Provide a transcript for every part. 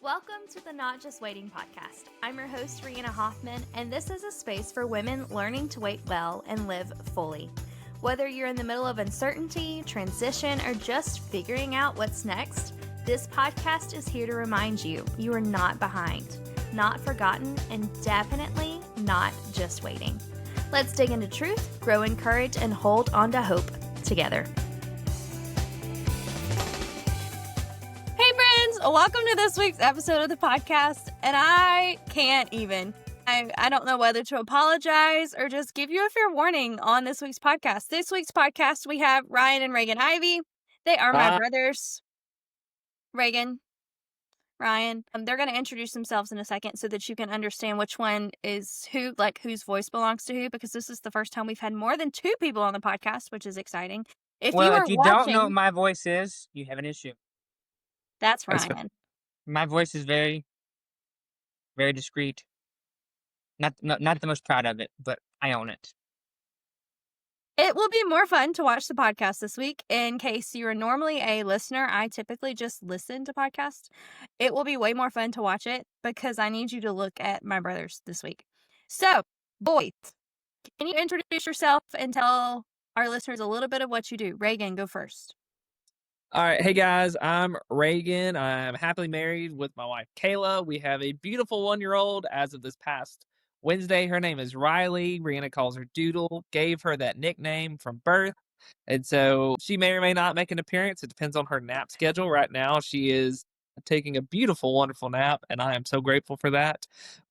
Welcome to the Not Just Waiting podcast. I'm your host, Reagan, and this is a space for women learning to wait well and live fully. Whether you're in the middle of uncertainty, transition, or just figuring out what's next, this podcast is here to remind you you are not behind, not forgotten, and definitely not just waiting. Let's dig into truth, grow in courage, and hold on to hope together. Welcome to this week's episode of the podcast, and I can't even. I don't know whether to apologize or just give you a fair warning on this week's podcast. This week's podcast, we have Ryan and Reagan Ivy. They are my brothers. Reagan, Ryan. They're going to introduce themselves in a second so that you can understand which one is who, like whose voice belongs to who, because this is the first time we've had more than two people on the podcast, which is exciting. If you don't know what my voice is, you have an issue. That's Ryan. My voice is very, very discreet. Not the most proud of it, but I own it. It will be more fun to watch the podcast this week. In case you are normally a listener, I typically just listen to podcasts. It will be way more fun to watch it because I need you to look at my brothers this week. So, boys, can you introduce yourself and tell our listeners a little bit of what you do? Reagan, go first. All right. Hey, guys. I'm Reagan. I'm happily married with my wife, Kayla. We have a beautiful 1-year-old as of this past Wednesday. Her name is Riley. Rihanna calls her Doodle. Gave her that nickname from birth. And so she may or may not make an appearance. It depends on her nap schedule. Right now, she is taking a beautiful, wonderful nap, and I am so grateful for that.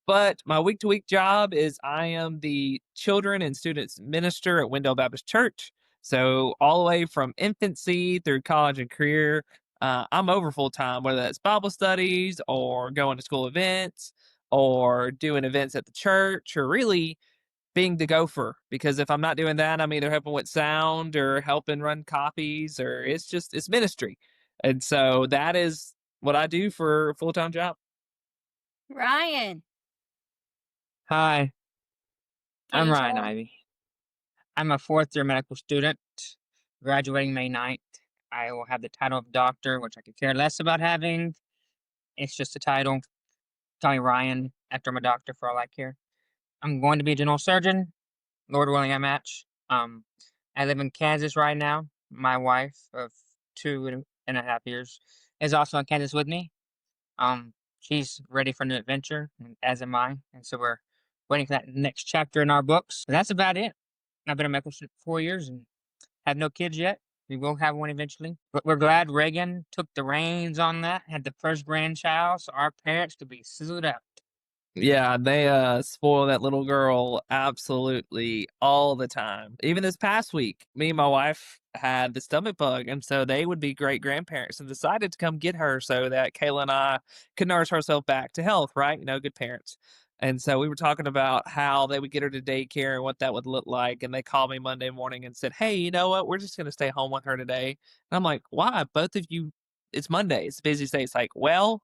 But my week-to-week job is I am the children and students minister at Wendell Baptist Church. So all the way from infancy through college and career, I'm over full time, whether that's Bible studies or going to school events or doing events at the church or really being the gopher. Because if I'm not doing that, I'm either helping with sound or helping run copies, or it's ministry. And so that is what I do for a full-time job. Ryan. Hi, I'm Ryan Ivy. I'm a fourth-year medical student, graduating May 9th. I will have the title of doctor, which I could care less about having. It's just a title. Call me Ryan after I'm a doctor for all I care. I'm going to be a general surgeon. Lord willing, I match. I live in Kansas right now. My wife of 2.5 years is also in Kansas with me. She's ready for a new adventure, as am I. And so we're waiting for that next chapter in our books. But that's about it. I've been a medical student for 4 years and have no kids yet. We will have one eventually. But we're glad Reagan took the reins on that, had the first grandchild, so our parents could be sizzled out. Yeah, they spoil that little girl absolutely all the time. Even this past week, me and my wife had the stomach bug, and so they would be great grandparents and decided to come get her so that Kayla and I could nurse ourselves back to health, right? You know, good parents. And so we were talking about how they would get her to daycare and what that would look like. And they called me Monday morning and said, hey, you know what? We're just going to stay home with her today. And I'm like, why? Both of you, it's Monday. It's a busy day. It's like, well,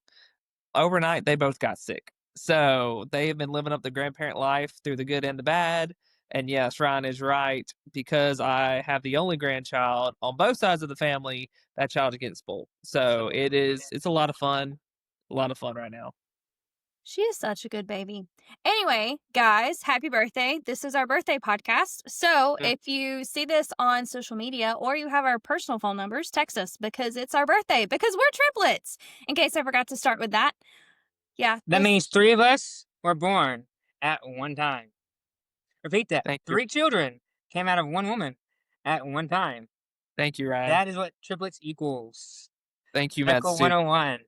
overnight, they both got sick. So they have been living up the grandparent life through the good and the bad. And yes, Ryan is right. Because I have the only grandchild on both sides of the family, that child is getting spoiled. So it's a lot of fun. A lot of fun right now. She is such a good baby. Anyway, guys, happy birthday. This is our birthday podcast. So if you see this on social media or you have our personal phone numbers, text us because it's our birthday, because we're triplets. In case I forgot to start with that. Yeah. That means 3 of us were born at one time. Repeat that. Thank you. 3 children came out of one woman at one time. Thank you, Ryan. That is what triplets equals. Thank you, Med Medical student. 101.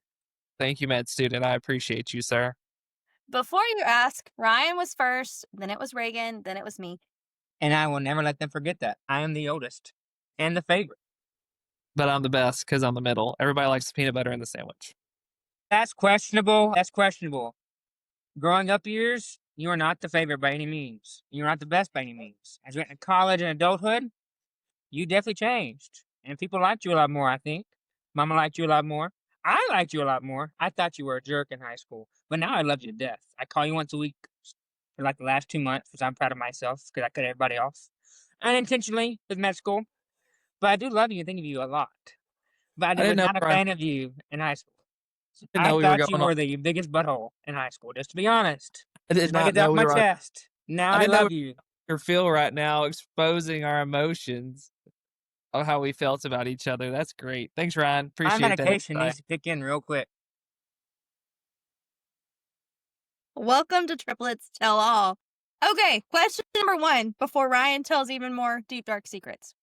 Thank you, Med student. I appreciate you, sir. Before you ask, Ryan was first, then it was Reagan, then it was me. And I will never let them forget that. I am the oldest and the favorite. But I'm the best because I'm the middle. Everybody likes the peanut butter in the sandwich. That's questionable. That's questionable. Growing up years, you are not the favorite by any means. You're not the best by any means. As you went to college and adulthood, you definitely changed. And people liked you a lot more, I think. Mama liked you a lot more. I liked you a lot more. I thought you were a jerk in high school. But now I love you to death. I call you once a week for like the last 2 months because I'm proud of myself because I cut everybody off. Unintentionally with med school. But I do love you and think of you a lot. But I was not a fan of you in high school. Didn't I know we were thought you going on. were the biggest butthole in high school, just to be honest. I did Just gotta not get that know off we my were on chest. Now I I didn't know love you. your feel right now, exposing our emotions of how we felt about each other. That's great. Thanks, Ryan. My Appreciate that medication insight. needs to kick in real quick. Welcome to Triplets Tell All. Okay, question number 1 before Ryan tells even more deep, dark secrets.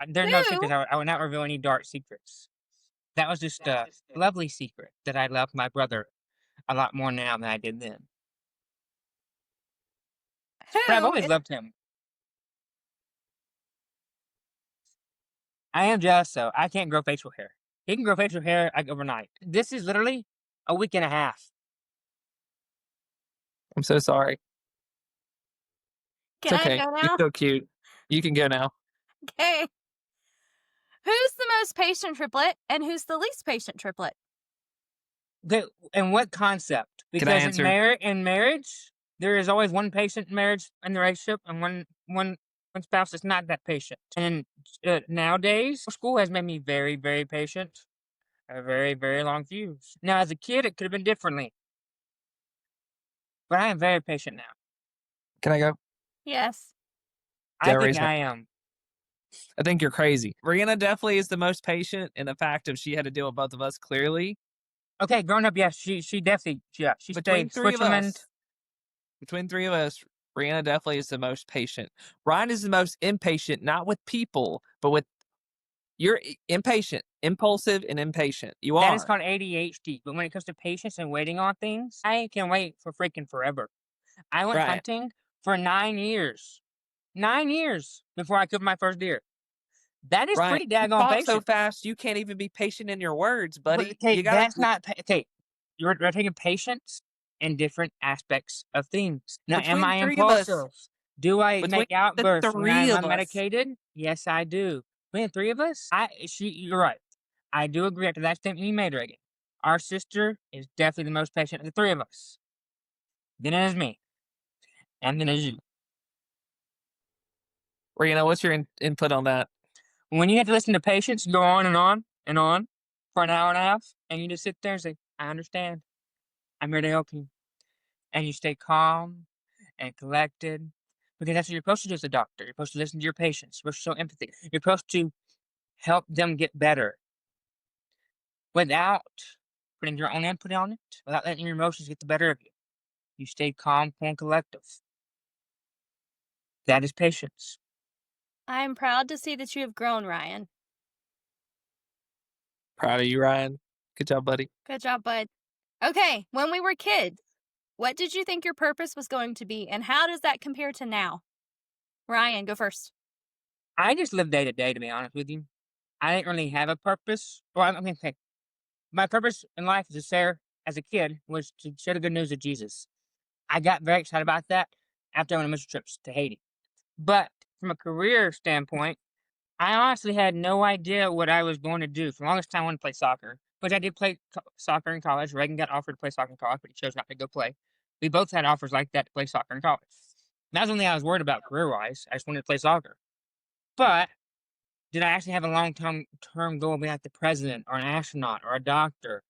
There are no secrets. I would not reveal any dark secrets. That was just a lovely secret that I love my brother a lot more now than I did then. But I've always loved him. I am jealous, though. I can't grow facial hair. He can grow facial hair like overnight. This is literally a week and a half. I'm so sorry. Can It's okay. I go You're now? so cute. You can go now. Okay. Who's the most patient triplet and who's the least patient triplet? And what concept? Can I Because answer? in marriage, there is always one patient in marriage in the relationship, and one spouse is not that patient. And nowadays, school has made me very, very patient. I have a very, very long fuse. Now, as a kid, it could have been differently, but I am very patient now. Can I go? Yes. I think raise I am. I think you're crazy. Rihanna definitely is the most patient in the fact of she had to deal with both of us clearly. Okay, growing up, yes, she definitely, yeah, she Between stayed three of Switzerland. us, Rihanna definitely is the most patient. Ryan is the most impatient, not with people, but with you're impatient, impulsive, and impatient. You That are. is called ADHD. But when it comes to patience and waiting on things, I can wait for freaking forever. I went Right. hunting for 9 years. 9 years before I killed my first deer. That is Right. pretty You daggone talk patient. so fast, you can't even be patient in your words, buddy. But, okay, You gotta, that's not okay. You're taking patience in different aspects of things. Now, am between I three of us, impulsive? Do I between make the outbursts when three I'm of us, unmedicated? Yes, I do. Between the three of us, you're right. I do agree after that statement you made, Reagan. Our sister is definitely the most patient of the three of us. Then it is me. And then it is you. Rihanna, what's your input on that? When you have to listen to patients go on and on and on for an hour and a half, and you just sit there and say, I understand. I'm here to help you. And you stay calm and collected, because that's what you're supposed to do as a doctor. You're supposed to listen to your patients. You're supposed to show empathy. You're supposed to help them get better without putting your own input on it, without letting your emotions get the better of you. You stay calm, cool, and collective. That is patience. I am proud to see that you have grown, Ryan. Proud of you, Ryan. Good job, buddy. Good job, bud. Okay, when we were kids, what did you think your purpose was going to be, and how does that compare to now? Ryan, go first. I just live day to day, to be honest with you. I didn't really have a purpose. Well, I mean, okay, my purpose in life as as a kid, was to share the good news of Jesus. I got very excited about that after I went on mission trips to Haiti. But from a career standpoint, I honestly had no idea what I was going to do. For the longest time, I wanted to play soccer, which I did play soccer in college. Reagan got offered to play soccer in college, but he chose not to go play. We both had offers like that to play soccer in college. That was the only thing I was worried about career-wise. I just wanted to play soccer. But did I actually have a long-term goal of being like the president or an astronaut or a doctor?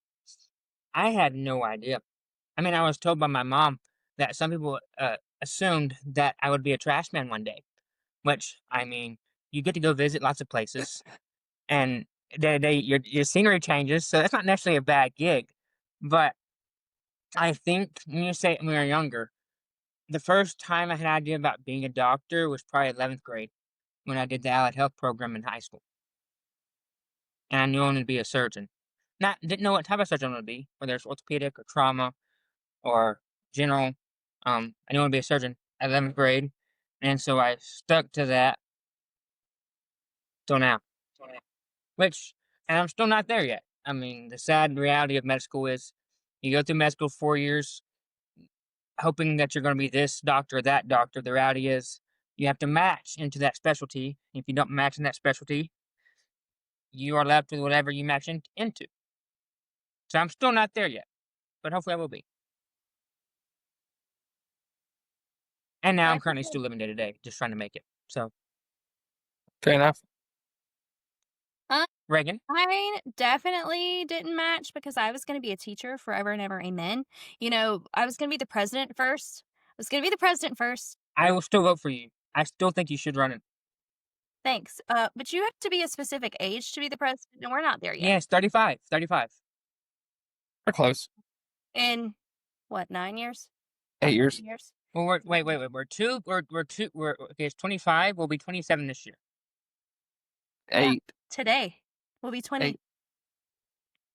I had no idea. I mean, I was told by my mom that some people assumed that I would be a trash man one day, which, I mean, you get to go visit lots of places, and your scenery changes, so that's not necessarily a bad gig. But I think when you say when we were younger, the first time I had an idea about being a doctor was probably 11th grade when I did the allied health program in high school. And I knew I wanted to be a surgeon. Didn't know what type of surgeon I wanted to be, whether it's orthopedic or trauma or general. I knew I wanted to be a surgeon at 11th grade. And so I stuck to that till now. And I'm still not there yet. I mean, the sad reality of med school is you go through med school 4 years hoping that you're going to be this doctor or that doctor. The reality is you have to match into that specialty. If you don't match in that specialty, you are left with whatever you match into. So I'm still not there yet, but hopefully I will be. And now I'm currently still living day to day, just trying to make it. So Fair enough. Reagan. Mine definitely didn't match because I was gonna be a teacher forever and ever, amen. I was gonna be the president first. I was gonna be the president first. I will still vote for you. I still think you should run it. Thanks. But you have to be a specific age to be the president, and we're not there yet. Yes, 35. 35. We're close. In what, 9 years? 8 years. 8 years? Well, wait. Okay, it's 25. We'll be 27 this year. 8. Today. We'll be 20.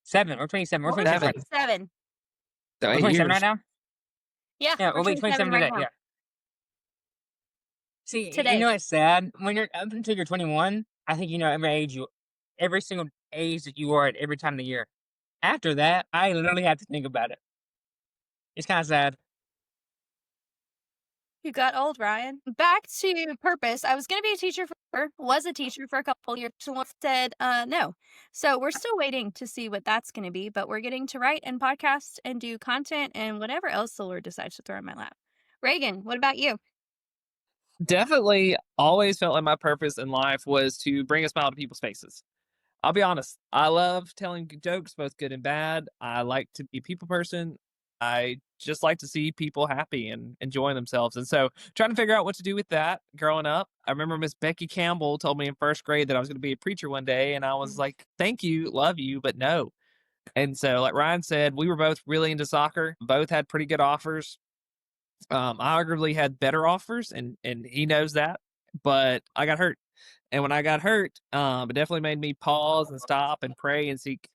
7. We're 27. We're We'll be 27. 27. So We're 8 27 years. right now? Yeah, Yeah, we're we'll be 27 right today. now. Yeah. See, Today. you know what's sad? When you're up until you're 21, I think you know every single age that you are at every time of the year. After that, I literally have to think about it. It's kind of sad. You got old, Ryan. Back to purpose. I was going to be a teacher was a teacher for a couple years, and said no. So we're still waiting to see what that's going to be, but we're getting to write and podcast and do content and whatever else the Lord decides to throw in my lap. Reagan, what about you? Definitely always felt like my purpose in life was to bring a smile to people's faces. I'll be honest, I love telling jokes, both good and bad. I like to be a people person. I just like to see people happy and enjoying themselves. And so trying to figure out what to do with that growing up. I remember Miss Becky Campbell told me in first grade that I was going to be a preacher one day. And I was like, thank you, love you, but no. And so, like Ryan said, we were both really into soccer, both had pretty good offers. I arguably had better offers, and he knows that, but I got hurt. And when I got hurt, it definitely made me pause and stop and pray and seek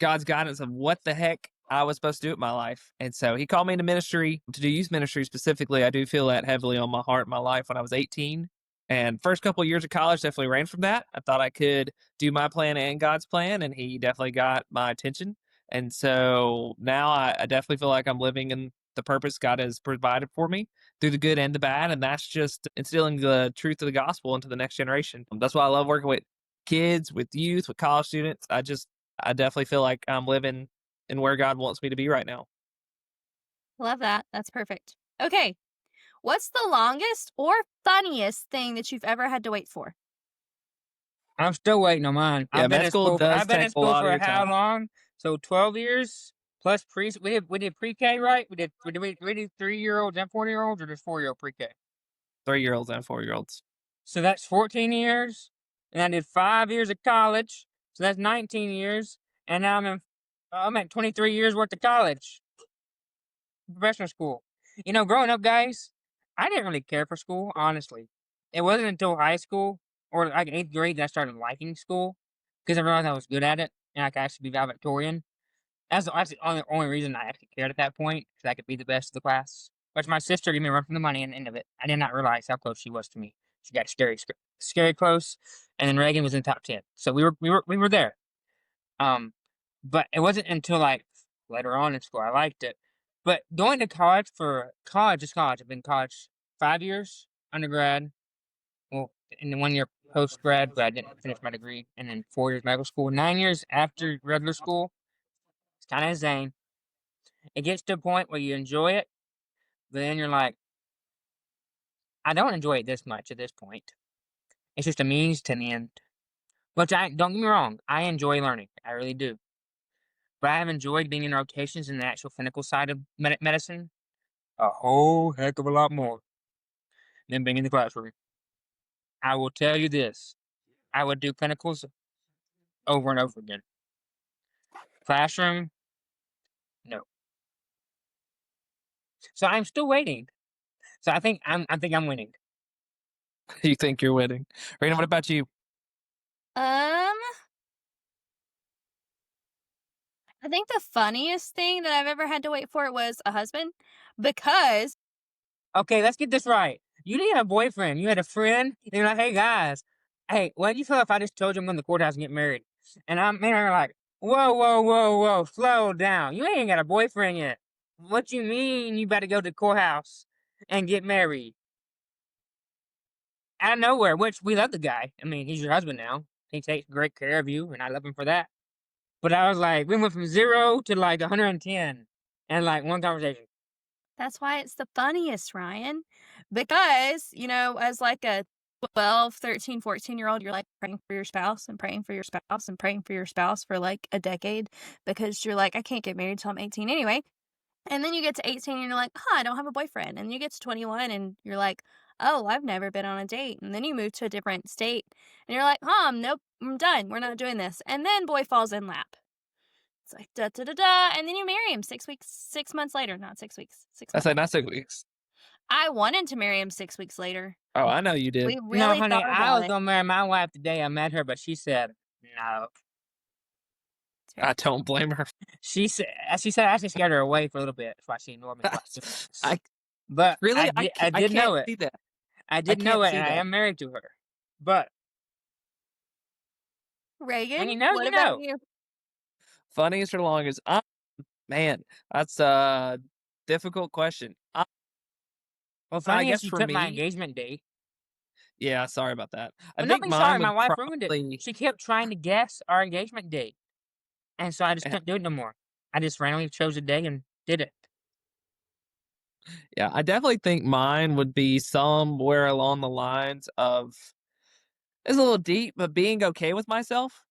God's guidance of what the heck I was supposed to do with my life. And so he called me into ministry, to do youth ministry specifically. I do feel that heavily on my heart in my life when I was 18. And first couple of years of college definitely ran from that. I thought I could do my plan and God's plan, and he definitely got my attention. And so now I definitely feel like I'm living in the purpose God has provided for me through the good and the bad. And that's just instilling the truth of the gospel into the next generation. That's why I love working with kids, with youth, with college students. I definitely feel like I'm living in where God wants me to be right now. Love that. That's perfect. Okay. What's the longest or funniest thing that you've ever had to wait for? I'm still waiting on mine. Yeah, I've been med in school school. does I've been in take a school lot of for your how time. long? So 12 years plus pre. We did pre-K, right? We did 3-year-olds and 4-year-olds, or just 4-year-old pre-K. 3-year-olds and 4-year-olds. So that's 14 years, and I did 5 years of college. So that's 19 years, and now I'm at 23 years worth of college, professional school. Growing up, guys, I didn't really care for school, honestly. It wasn't until high school or like 8th grade that I started liking school because I realized I was good at it and I could actually be valedictorian. That's the only reason I actually cared at that point, because I could be the best of the class. But my sister gave me a run for the money at the end of it. I did not realize how close she was to me. She got scary close, and then Reagan was in the top 10. So we were there. But it wasn't until like later on in school I liked it. But going to college is college. I've been in college 5 years, undergrad, well, in the 1 year post grad, but I didn't finish my degree, and then 4 years medical school, 9 years after regular school. It's kind of insane. It gets to a point where you enjoy it, but then you're like, I don't enjoy it this much at this point. It's just a means to the end. Which don't get me wrong, I enjoy learning. I really do. But I have enjoyed being in rotations in the actual clinical side of medicine a whole heck of a lot more than being in the classroom. I will tell you this. I would do clinicals over and over again. Classroom, no. So I'm still waiting. So I think I'm winning. You think you're winning. Raina, what about you? I think the funniest thing that I've ever had to wait for was a husband, because Okay, let's get this right. You didn't have a boyfriend. You had a friend. And you're like, hey, guys. Hey, what do you feel if I just told you I'm going to the courthouse and get married? And I'm like, whoa, slow down. You ain't got a boyfriend yet. What you mean you better go to the courthouse and get married? Out of nowhere, which we love the guy. I mean, he's your husband now. He takes great care of you, and I love him for that. But I was like, we went from 0 to like 110 in like one conversation. that's why it's the funniest, Ryan. Because, as like a 12, 13, 14-year-old, you're like praying for your spouse and praying for your spouse and praying for your spouse for like a decade because you're like, I can't get married till I'm 18 anyway. And then you get to 18 and you're like, I don't have a boyfriend. And you get to 21 and you're like, oh, I've never been on a date. And then you move to a different state and you're like, nope, I'm done. We're not doing this. And then boy falls in lap. It's like, da da da da. And then you marry him 6 months later. Not 6 weeks, 6 I months. said not 6 weeks. I wanted to marry him 6 weeks later. Oh, I know you did. We No, really honey, thought I about was it. gonna marry my wife the day I met her, but she said no. I don't blame her. She said I actually scared her away for a little bit before she ignored me twice. I But really, I did know can't it. see that. I did know can't it, see and I that. am married to her. But Reagan, when you know, what you about know. you? Funniest or longest? Man, that's a difficult question. Well, I funny guess is you for took my me, engagement day. yeah, sorry about that. I Well, think don't be mine sorry, would my wife ruined it. probably, She kept trying to guess our engagement date, and so I just couldn't do it no more. I just randomly chose a day and did it. yeah, I definitely think mine would be somewhere along the lines of it's a little deep, but being okay with myself.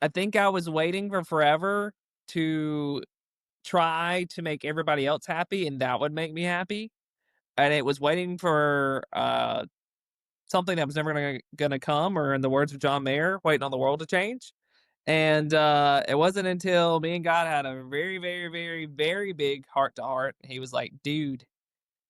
I think I was waiting for forever to try to make everybody else happy, and that would make me happy. And it was waiting for something that was never gonna come, or in the words of John Mayer, waiting on the world to change. And it wasn't until me and God had a very, very, very, very big heart to heart. He was like, dude,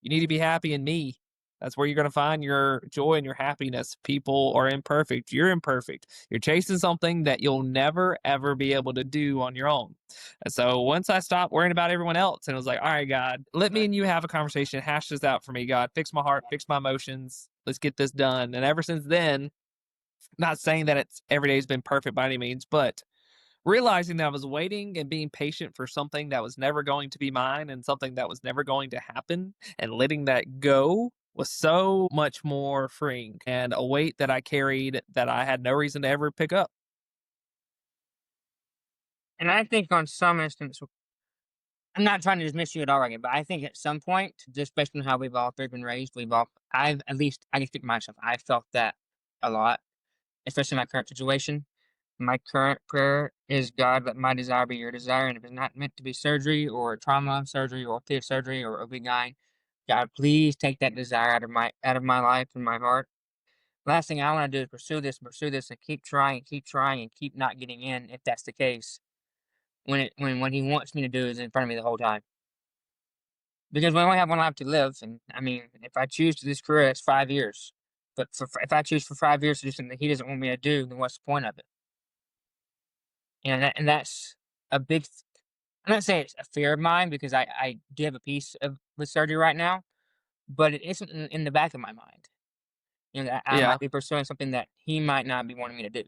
you need to be happy in me. That's where you're going to find your joy and your happiness. People are imperfect. You're imperfect. You're chasing something that you'll never, ever be able to do on your own. And so once I stopped worrying about everyone else and was like, all right, God, let me and you have a conversation. Hash this out for me, God. Fix my heart, fix my emotions. Let's get this done. And ever since then, not saying that it's every day has been perfect by any means, but realizing that I was waiting and being patient for something that was never going to be mine and something that was never going to happen and letting that go was so much more freeing and a weight that I carried that I had no reason to ever pick up. And I think on some instance, I'm not trying to dismiss you at all, Reagan, but I think at some point, just based on how we've all three been raised, I've at least, I can speak for myself, I felt that a lot, especially in my current situation. My current prayer is, God, let my desire be your desire. And if it's not meant to be surgery or trauma surgery or orthopedic surgery or OB-GYN, God, please take that desire out of my life and my heart. Last thing I want to do is pursue this, and keep trying, and keep not getting in. If that's the case, when what He wants me to do is in front of me the whole time, because we only have one life to live, and I mean, if I choose to this career, it's 5 years. But if I choose for 5 years to do something that He doesn't want me to do, then what's the point of it? And that's a big. I'm not saying it's a fear of mine because I do have a piece of with surgery right now, but it isn't in the back of my mind. That I Yeah. might be pursuing something that He might not be wanting me to do.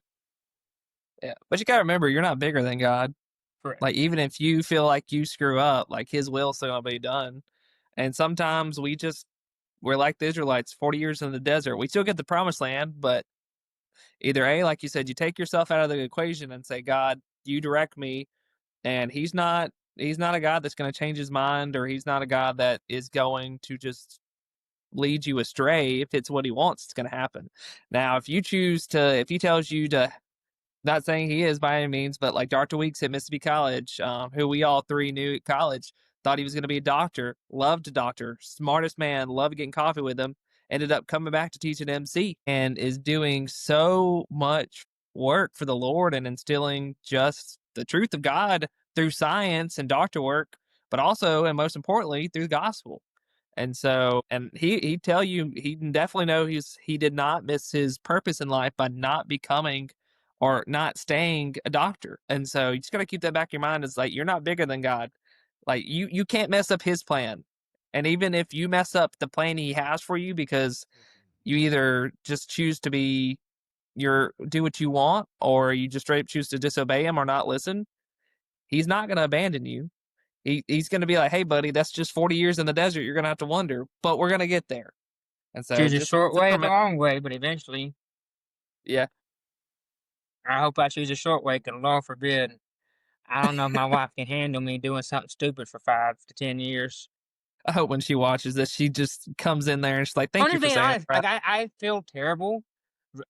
Yeah. But you got to remember, you're not bigger than God. Correct. Like, even if you feel like you screw up, like His will still going to be done. And sometimes we're like the Israelites, 40 years in the desert. We still get the promised land, but either A, like you said, you take yourself out of the equation and say, God, you direct me. And he's not a God that's going to change his mind, or he's not a God that is going to just lead you astray. If it's what he wants, it's going to happen. Now, if he tells you to, not saying he is by any means, but like Dr. Weeks at Mississippi College, who we all three knew at college, thought he was going to be a doctor, loved a doctor, smartest man, loved getting coffee with him, ended up coming back to teach at MC and is doing so much work for the Lord and instilling just the truth of God through science and doctor work, but also, and most importantly, through the gospel. And so, and he'd tell you, he definitely know he did not miss his purpose in life by not becoming or not staying a doctor. And so you just got to keep that back in your mind. It's like, you're not bigger than God. Like, you can't mess up his plan. And even if you mess up the plan he has for you, because you either just choose to do what you want, or you just straight up choose to disobey him or not listen, he's not going to abandon you. He's going to be like, hey, buddy, that's just 40 years in the desert. You're going to have to wonder, but we're going to get there. And so Choose a just short way or the remember, long way, but eventually, yeah. I hope I choose a short way. Cause Lord forbid, I don't know if my wife can handle me doing something stupid for 5 to 10 years. I hope when she watches this, she just comes in there and she's like, "Thank I'm you just for being saying honest. that." Like I feel terrible.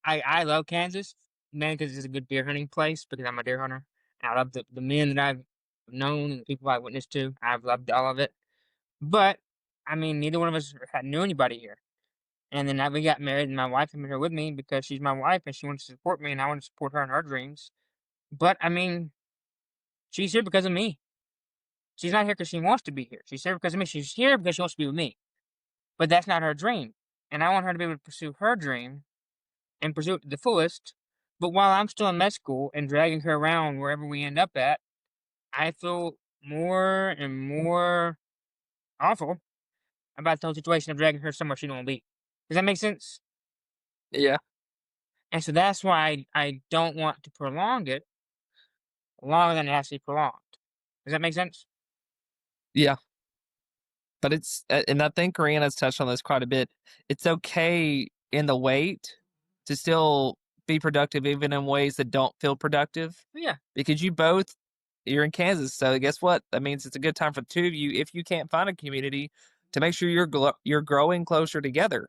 I love Kansas, mainly because it's a good deer hunting place because I'm a deer hunter. I love the men that I've known and the people I've witnessed to. I've loved all of it. But I mean, neither one of us knew anybody here. And then we got married, and my wife came here with me because she's my wife and she wants to support me, and I want to support her in her dreams. But I mean, she's here because of me. She's not here because she wants to be here. She's here because of me. She's here because she wants to be with me. But that's not her dream. And I want her to be able to pursue her dream and pursue it to the fullest. But while I'm still in med school and dragging her around wherever we end up at, I feel more and more awful about the whole situation of dragging her somewhere she don't want to be. Does that make sense? Yeah. And so that's why I don't want to prolong it longer than it has to be prolonged. Does that make sense? Yeah. But it's and I think Rihanna's touched on this quite a bit. It's okay in the wait to still be productive even in ways that don't feel productive Yeah. because you're in Kansas, so guess what? That means it's a good time for the two of you, if you can't find a community, to make sure you're growing closer together.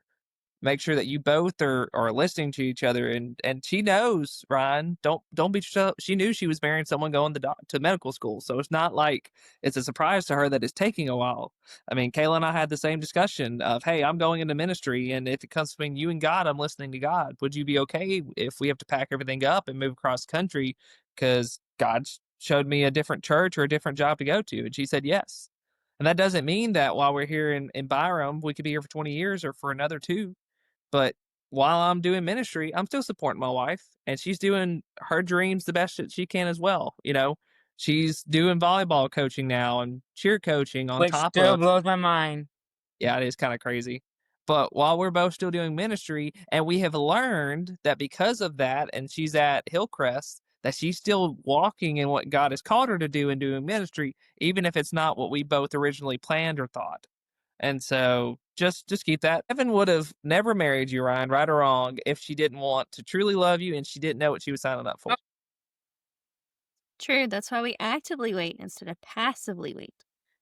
Make sure that you both are listening to each other, and she knows, Ryan, don't be so, she knew she was marrying someone going to medical school, so it's not like it's a surprise to her that it's taking a while. I mean, Kayla and I had the same discussion of, hey, I'm going into ministry, and if it comes between you and God, I'm listening to God. Would you be okay if we have to pack everything up and move across country because God showed me a different church or a different job to go to? And she said yes. And that doesn't mean that while we're here in Byram, we could be here for 20 years or for another two. But while I'm doing ministry, I'm still supporting my wife, and she's doing her dreams the best that she can as well. She's doing volleyball coaching now and cheer coaching on Which top still of, blows my mind. yeah, it is kind of crazy. But while we're both still doing ministry, and we have learned that because of that, and she's at Hillcrest, that she's still walking in what God has called her to do and doing ministry, even if it's not what we both originally planned or thought. And so just keep that. Evan would have never married you, Ryan, right or wrong, if she didn't want to truly love you and she didn't know what she was signing up for. True. That's why we actively wait instead of passively wait.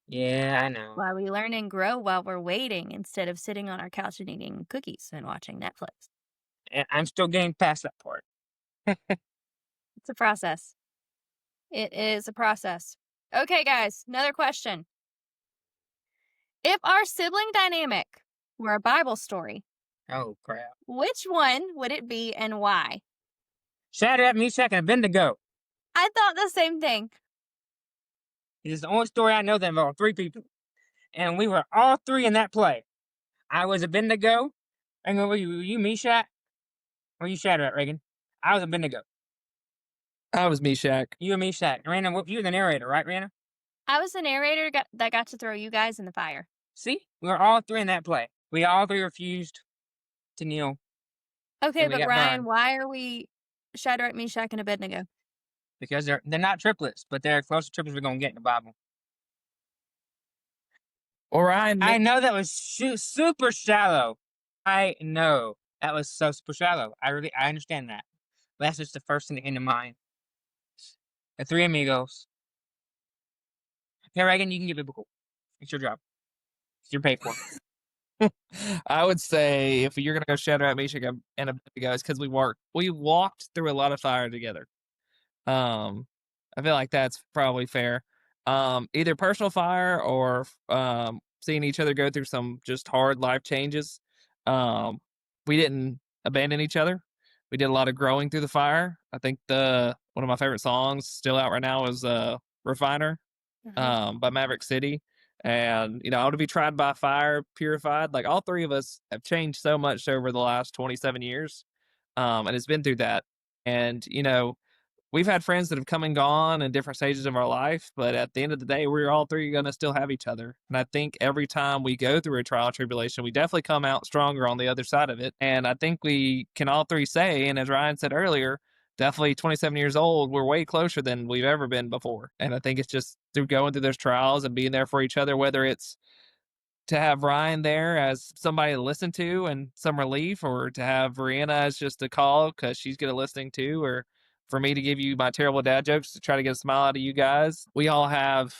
Yeah, I know. Why we learn and grow while we're waiting instead of sitting on our couch and eating cookies and watching Netflix. And I'm still getting past that part. It's a process. It is a process. Okay, guys, another question. If our sibling dynamic were a Bible story, Oh, crap. which one would it be and why? Shadrach, Meshach, and Abednego. I thought the same thing. It is the only story I know that involved three people. And we were all three in that play. I was Abednego. And were you Meshach? Or you Shadrach, Reagan? I was Abednego. I was Meshach. You were Meshach. Rana, you were the narrator, right, Rana? I was the narrator that got to throw you guys in the fire. See? We were all three in that play. We all three refused to kneel. Okay, And we but got Ryan, burned. why are we Shadrach, Meshach, and Abednego? Because they're not triplets, but they're closest triplets we're going to get in the Bible. Or Ryan. I know that was super shallow. I know that was so super shallow. I understand that. But that's just the first thing that came to mind. The three amigos. Okay, Reagan, you can get biblical. It's your job. You're paid for. I would say if you're gonna go Shadrach, Meshach, and Abednego, it's because we walked through a lot of fire together. I feel like that's probably fair. Either personal fire or seeing each other go through some just hard life changes. We didn't abandon each other. We did a lot of growing through the fire. I think one of my favorite songs still out right now is Refiner by Maverick City. And, I want to be tried by fire, purified. Like all three of us have changed so much over the last 27 years. And it's been through that. And, we've had friends that have come and gone in different stages of our life, but at the end of the day, we're all three going to still have each other. And I think every time we go through a trial and tribulation, we definitely come out stronger on the other side of it. And I think we can all three say, and as Ryan said earlier, definitely 27 years old, we're way closer than we've ever been before. And I think it's just through going through those trials and being there for each other, whether it's to have Ryan there as somebody to listen to and some relief, or to have Brianna as just a call because she's good at listening to, or for me to give you my terrible dad jokes to try to get a smile out of you guys. We all have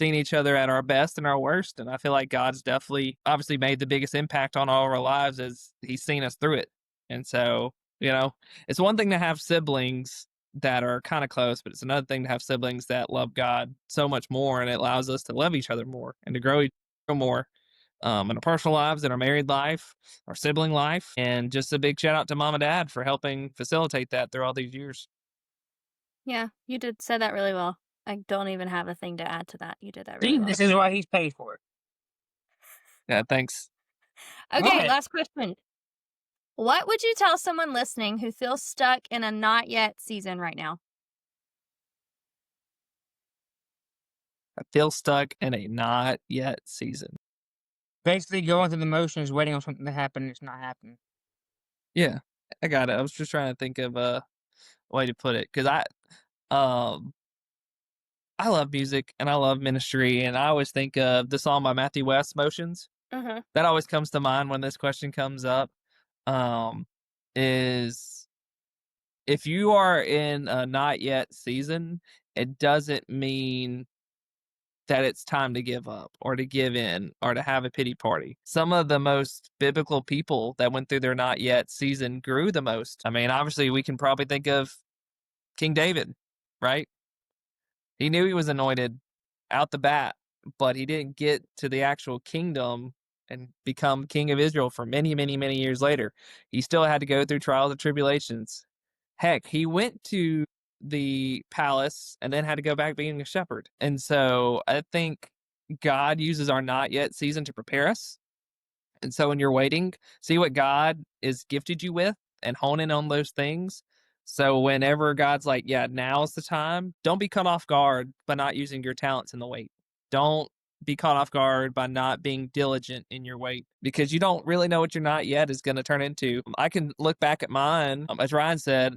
seen each other at our best and our worst, and I feel like God's definitely obviously made the biggest impact on all of our lives as He's seen us through it. And so, it's one thing to have siblings that are kind of close, but it's another thing to have siblings that love God so much more, and it allows us to love each other more and to grow more in our personal lives, in our married life, our sibling life. And just a big shout out to mom and dad for helping facilitate that through all these years. Yeah, you said that really well. I don't even have a thing to add to that. You did that really See, well. this is why he's paid for it. Yeah, thanks. Okay, Right. last question. What would you tell someone listening who feels stuck in a not yet season right now? I feel stuck in a not yet season. Basically, going through the motions, waiting on something to happen, it's not happening. Yeah, I got it. I was just trying to think of a way to put it because I love music and I love ministry, and I always think of the song by Matthew West, "Motions." Mm-hmm. That always comes to mind when this question comes up. Um, is if you are in a not yet season, it doesn't mean that it's time to give up or to give in or to have a pity party. Some of the most biblical people that went through their not yet season grew the most. I mean, obviously, we can probably think of King David, right? He knew he was anointed out the bat, but he didn't get to the actual kingdom and become king of Israel for many, many, many years later. He still had to go through trials and tribulations. Heck, he went to the palace and then had to go back being a shepherd. And so I think God uses our not yet season to prepare us. And so when you're waiting, see what God is gifted you with and hone in on those things. So whenever God's like, yeah, now's the time, don't be caught off guard by not using your talents in the wait. Don't be caught off guard by not being diligent in your wait because you don't really know what your not yet is going to turn into. I can look back at mine, as Ryan said,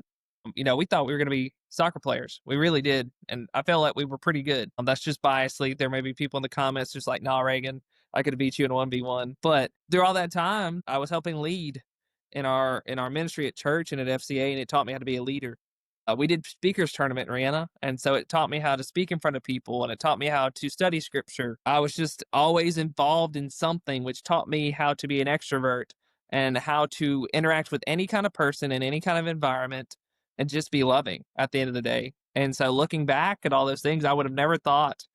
we thought we were going to be soccer players. We really did. And I felt like we were pretty good. That's just biasly. There may be people in the comments just like, nah, Reagan, I could have beat you in a 1v1. But through all that time, I was helping lead in our ministry at church and at FCA, and it taught me how to be a leader. We did speakers tournament in Rihanna, and so it taught me how to speak in front of people, and it taught me how to study scripture. I was just always involved in something, which taught me how to be an extrovert and how to interact with any kind of person in any kind of environment and just be loving at the end of the day. And so looking back at all those things, I would have never thought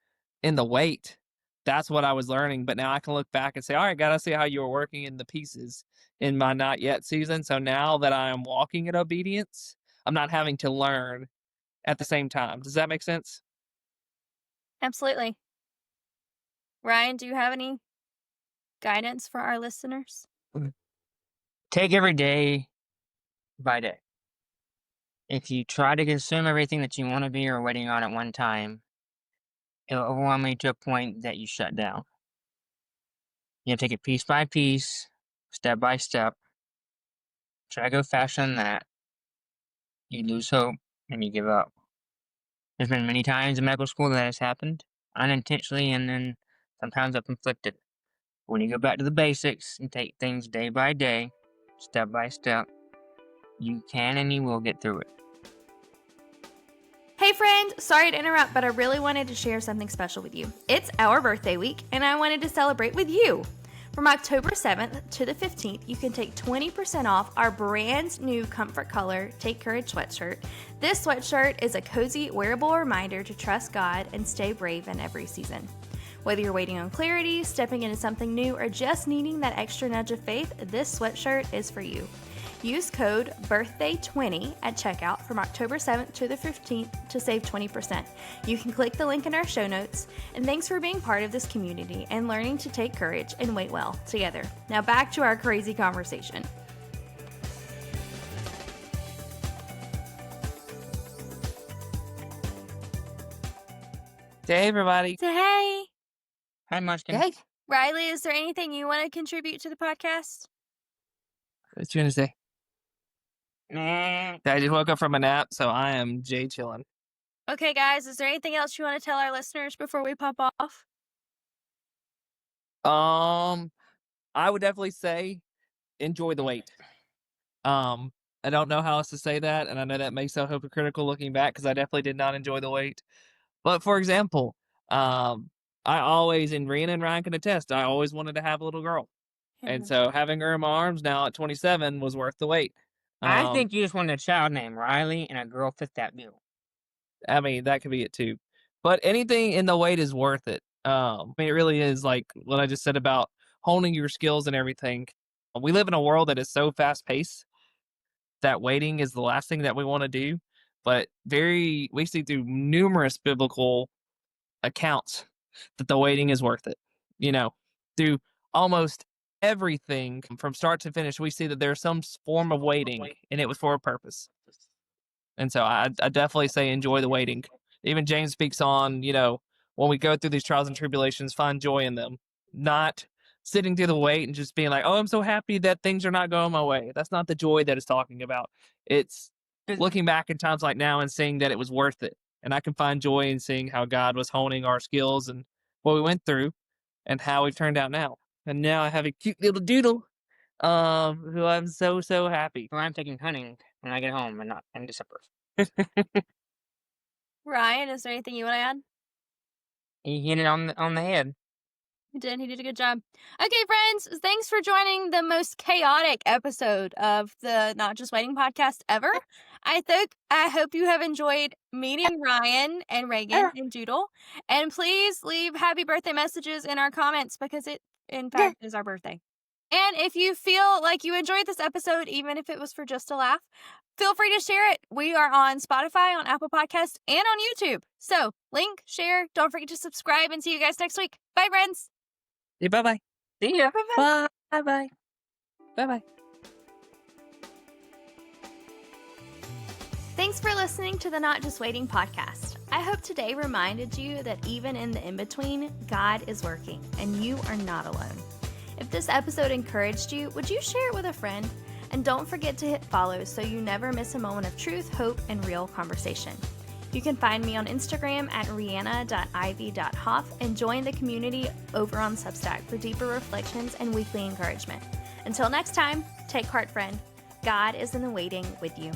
in the wait that's what I was learning. But now I can look back and say, all right, God, I see how you were working in the pieces in my not yet season. So now that I am walking in obedience, I'm not having to learn at the same time. Does that make sense? Absolutely. Ryan, do you have any guidance for our listeners? Take every day by day. If you try to consume everything that you want to be or waiting on at one time, it'll overwhelm you to a point that you shut down. You have to take it piece by piece, step by step. Try to go faster than that. You lose hope and you give up. There's been many times in medical school that has happened, unintentionally, and then sometimes I've conflicted. When you go back to the basics and take things day by day, step by step, you can and you will get through it. Hey friend, sorry to interrupt, but I really wanted to share something special with you. It's our birthday week, and I wanted to celebrate with you. From October 7th to the 15th, you can take 20% off our brand new Comfort Color Take Courage sweatshirt. This sweatshirt is a cozy, wearable reminder to trust God and stay brave in every season. Whether you're waiting on clarity, stepping into something new, or just needing that extra nudge of faith, this sweatshirt is for you. Use code BIRTHDAY20 at checkout from October 7th to the 15th to save 20%. You can click the link in our show notes. And thanks for being part of this community and learning to take courage and wait well together. Now back to our crazy conversation. Hey, everybody. Say hey. Hi, Munchkin. Hey. Riley, is there anything you want to contribute to the podcast? What you gonna say? Nah. I just woke up from a nap, so I am Jay chilling. Okay, guys, is there anything else you want to tell our listeners before we pop off? I would definitely say enjoy the wait. I don't know how else to say that, and I know that makes so hypocritical looking back because I definitely did not enjoy the wait. But for example, I I always, and Rihanna and Ryan can attest, I always wanted to have a little girl. And so having her in my arms now at 27 was worth the wait. I think you just wanted a child named Riley and a girl fit that bill. I mean, that could be it too. But anything in the wait is worth it. I mean, it really is like what I just said about honing your skills and everything. We live in a world that is so fast paced that waiting is the last thing that we want to do. But we see through numerous biblical accounts that the waiting is worth it. You know, through almost everything from start to finish, we see that there's some form of waiting and it was for a purpose. And so I definitely say enjoy the waiting. Even James speaks on, when we go through these trials and tribulations, find joy in them, not sitting through the wait and just being like, oh, I'm so happy that things are not going my way. That's not the joy that it's talking about. It's looking back in times like now and seeing that it was worth it. And I can find joy in seeing how God was honing our skills and what we went through and how we've turned out now. And now I have a cute little doodle, who I'm so, so happy. Well, I'm taking hunting when I get home and not in December. Ryan, is there anything you want to add? He hit it on the head. He did a good job. Okay, friends, thanks for joining the most chaotic episode of the Not Just Waiting podcast ever. I hope you have enjoyed meeting Ryan and Reagan and Doodle. And please leave happy birthday messages in our comments because it, in fact, is our birthday. And if you feel like you enjoyed this episode, even if it was for just a laugh, feel free to share it. We are on Spotify, on Apple Podcasts, and on YouTube. So, link, share, don't forget to subscribe, and see you guys next week. Bye, friends. Yeah, bye-bye. See ya. Bye. Bye-bye. Bye-bye. Thanks for listening to the Not Just Waiting podcast. I hope today reminded you that even in the in-between, God is working, and you are not alone. If this episode encouraged you, would you share it with a friend? And don't forget to hit follow so you never miss a moment of truth, hope, and real conversation. You can find me on Instagram at rihanna.ivy.hoff and join the community over on Substack for deeper reflections and weekly encouragement. Until next time, take heart, friend. God is in the waiting with you.